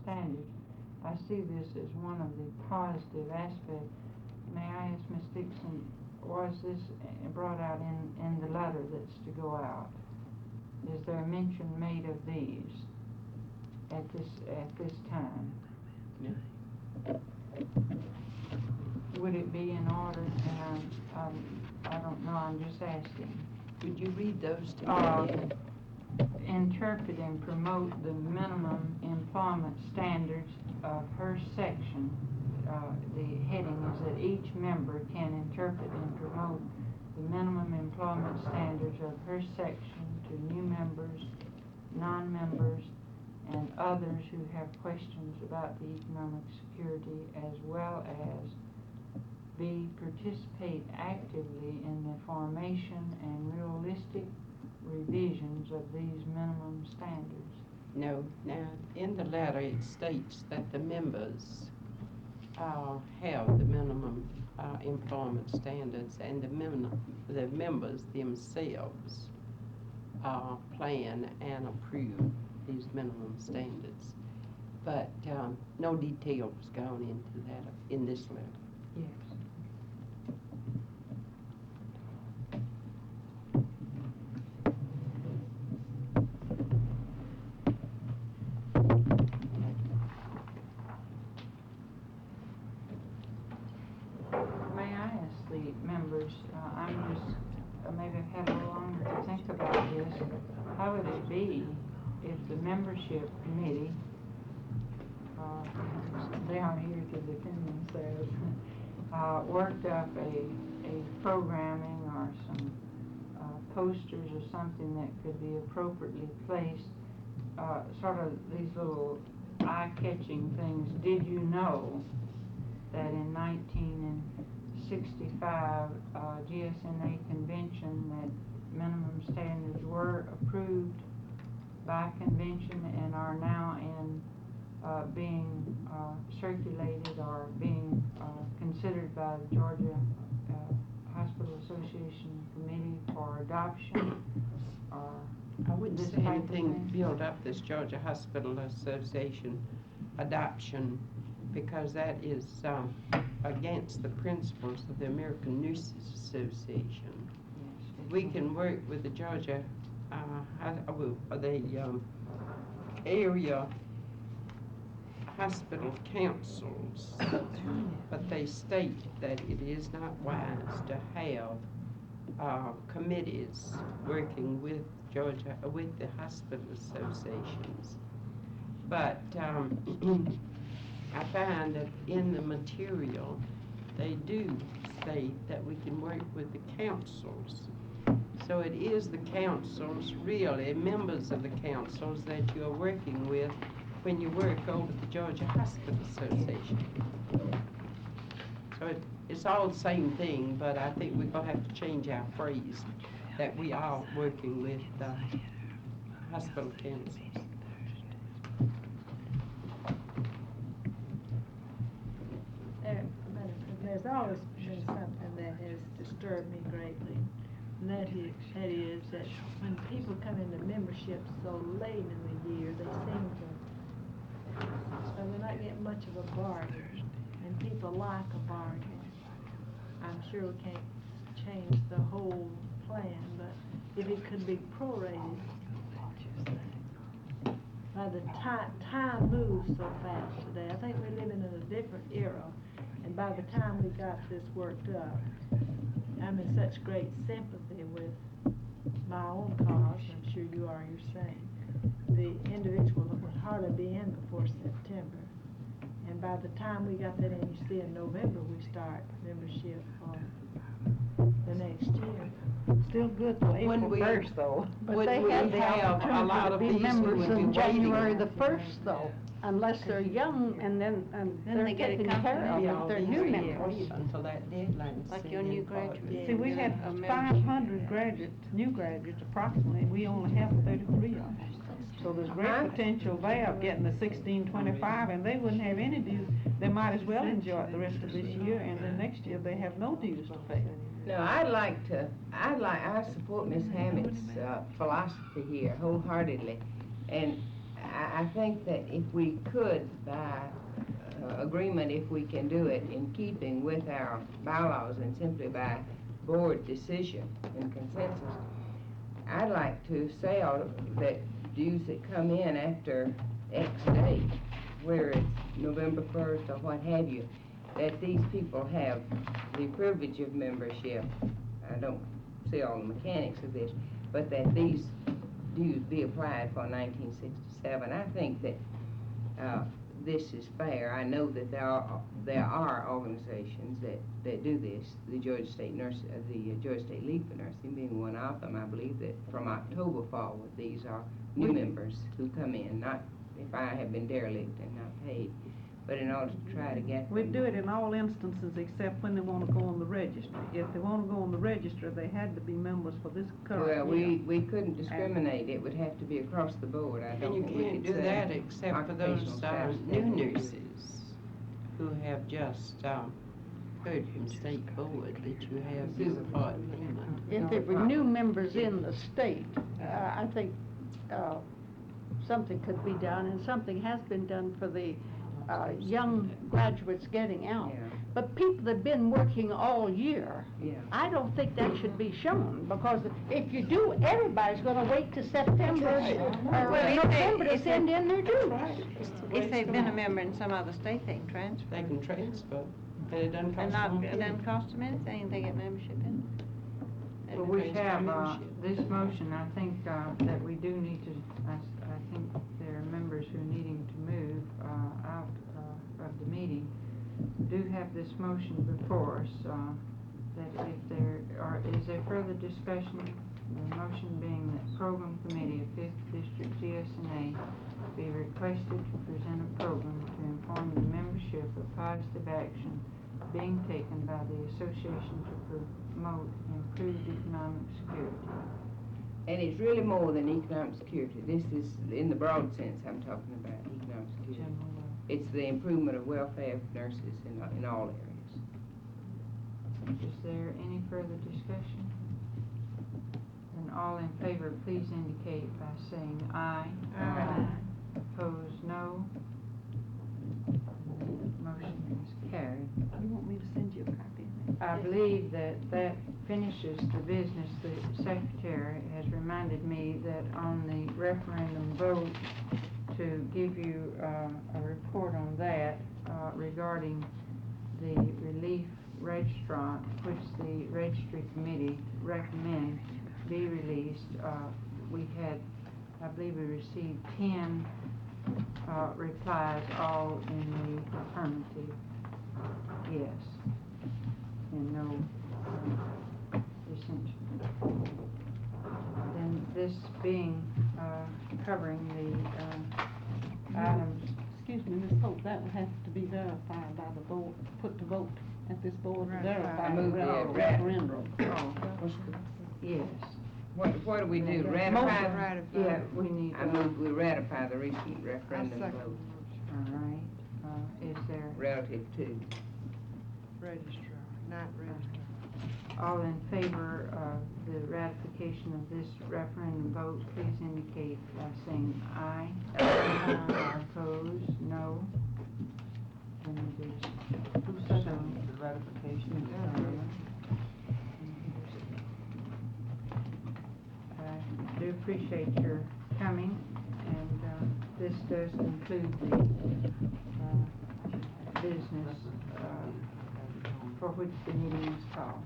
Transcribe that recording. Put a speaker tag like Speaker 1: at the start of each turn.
Speaker 1: standards. I see this as one of the positive aspects. May I ask Ms. Dixon, was this brought out in the letter that's to go out? Is there a mention made of these at this time?
Speaker 2: Yeah.
Speaker 1: Would it be in order? And I don't know. I'm just asking.
Speaker 2: Would you read those to me?
Speaker 1: Interpret and promote the minimum employment standards of her section. The heading is that each member can interpret and promote the minimum employment standards of her section to new members, non-members, and others who have questions about the economic security, as well as B, participate actively in the formation and realistic revisions of these minimum standards.
Speaker 2: No. Now, in the letter, it states that the members have the minimum employment standards, and the members themselves plan and approve these minimum standards. But no details gone into that in this letter.
Speaker 1: Yes. May I ask the members, I'm just, maybe I've had a little longer to think about this, how would it be if the membership committee, they aren't here to defend themselves, worked up a programming or some posters or something that could be appropriately placed, sort of these little eye-catching things. Did you know that in 1965 GSNA convention that minimum standards were approved by convention and are now in being circulated or being considered by the Georgia Hospital Association Committee for adoption? Or
Speaker 2: I wouldn't say anything build up this Georgia Hospital Association adoption, because that is against the principles of the American Nurses Association.
Speaker 1: Yes,
Speaker 2: We can work with the Georgia area hospital councils, but they state that it is not wise to have committees working with the hospital associations. But I find that in the material they do state that we can work with the councils. So it is the councils, really, members of the councils that you are working with when you work over the Georgia Hospital Association. So it's all the same thing, but I think we're going to have to change our phrase that we are working with the hospital councils.
Speaker 3: There's always been something that has disturbed me greatly, and that is that when people come into membership so late in the year, they seem to, they're not getting much of a bargain, and people like a bargain. I'm sure we can't change the whole plan, but if it could be prorated, by the time moves so fast today. I think we're living in a different era. And by the time we got this worked up, I'm in such great sympathy with my own cause, I'm sure you are yourself. The individual that would hardly be in before September. And by the time we got that in, you see in November we start membership for the next year.
Speaker 4: Still good till April 1st though.
Speaker 2: But they had the opportunity to be members
Speaker 4: on January the 1st though, unless they're young and then they're
Speaker 5: they get a
Speaker 4: taken care of
Speaker 2: Yeah,
Speaker 4: if they're new members.
Speaker 2: until that deadline.
Speaker 5: Like your new graduate.
Speaker 4: See, we had 500 graduates, new graduates approximately, we only have 33 of them. So there's great potential there of getting the 1625, and they wouldn't have any dues. They might as well enjoy it the rest of this year, and then next year they have no dues to pay.
Speaker 6: No, I support Miss Hammett's philosophy here wholeheartedly, and
Speaker 5: I think that if we could, by agreement, if we can do it in keeping with our bylaws and simply by board decision and consensus, I'd like to say that dues that come in after X date, where it's November 1st or what have you, that these people have the privilege of membership. I don't see all the mechanics of this, but that these dues be applied for 1967. I think that this is fair. I know that there are organizations that do this. The Georgia State League for Nursing being one of them. I believe that from October forward, these are new members who come in, not if I have been derelict and not paid, but in order to try to get
Speaker 4: We
Speaker 5: them.
Speaker 4: do it in all instances except when they want to go on the registry. If they want to go on the registry, they had to be members for this current
Speaker 5: Well,
Speaker 4: year.
Speaker 5: we couldn't discriminate. It would have to be across the board. I
Speaker 2: And
Speaker 5: don't
Speaker 2: you
Speaker 5: think we
Speaker 2: can't
Speaker 5: could
Speaker 2: do that except for those
Speaker 5: Occupational staff
Speaker 2: new
Speaker 5: standards.
Speaker 2: nurses who have just heard from state board that you have your part payment.
Speaker 6: If there were new members in the state, I think something could be done, and something has been done for the young graduates getting out.
Speaker 5: Yeah.
Speaker 6: But people that have been working all year,
Speaker 5: Yeah.
Speaker 6: I don't think that should be shown, because if you do, everybody's gonna wait till September or November to send in their dues.
Speaker 7: If they've been a member in some other state, they can transfer.
Speaker 2: They can transfer, and it doesn't
Speaker 7: And
Speaker 2: cost
Speaker 7: not,
Speaker 2: them
Speaker 7: it doesn't cost them anything, they get membership in.
Speaker 2: They
Speaker 1: Well,
Speaker 2: can
Speaker 1: we
Speaker 2: transfer
Speaker 1: have,
Speaker 2: membership.
Speaker 1: this motion, I think, that we do need to, I think there are members who are needing to move, out, of the meeting, do have this motion before us, that if is there further discussion? The motion being that program committee of 5th District GSNA be requested to present a program to inform the membership of positive action being taken by the association to promote improved economic security.
Speaker 5: And it's really more than economic security. This is, in the broad sense, I'm talking about economic security.
Speaker 1: General,
Speaker 5: It's the improvement of welfare of nurses in all areas.
Speaker 1: is there any further discussion? And all in favor, please indicate by saying aye.
Speaker 5: Aye.
Speaker 1: Opposed, no. Motion is carried.
Speaker 4: You want me to send you a copy of that?
Speaker 1: I believe that finishes the business. The secretary has reminded me that on the referendum vote, to give you a report on that regarding the relief registrant, which the registry committee recommends be released. We had, I believe we received 10 replies, all in the affirmative, yes, and no dissension. Then this being covering the items.
Speaker 4: Excuse me, Ms. Hope, that would have to be verified by the board, put to vote at this board to verify
Speaker 5: I
Speaker 4: the
Speaker 5: move the
Speaker 4: referendum.
Speaker 1: Yes.
Speaker 5: What do we do,
Speaker 1: Motion.
Speaker 5: ratify?
Speaker 1: Yeah, we need.
Speaker 5: I move we ratify the recent referendum
Speaker 7: second.
Speaker 5: vote
Speaker 1: All right, is there,
Speaker 5: relative to.
Speaker 7: Registrar, not registrar.
Speaker 1: all in favor of the ratification of this referendum vote, please indicate by saying aye. Aye. Opposed, no. And it is
Speaker 8: Who seconded the ratification?
Speaker 1: I do appreciate your coming, and this does conclude the business for which the meeting is called.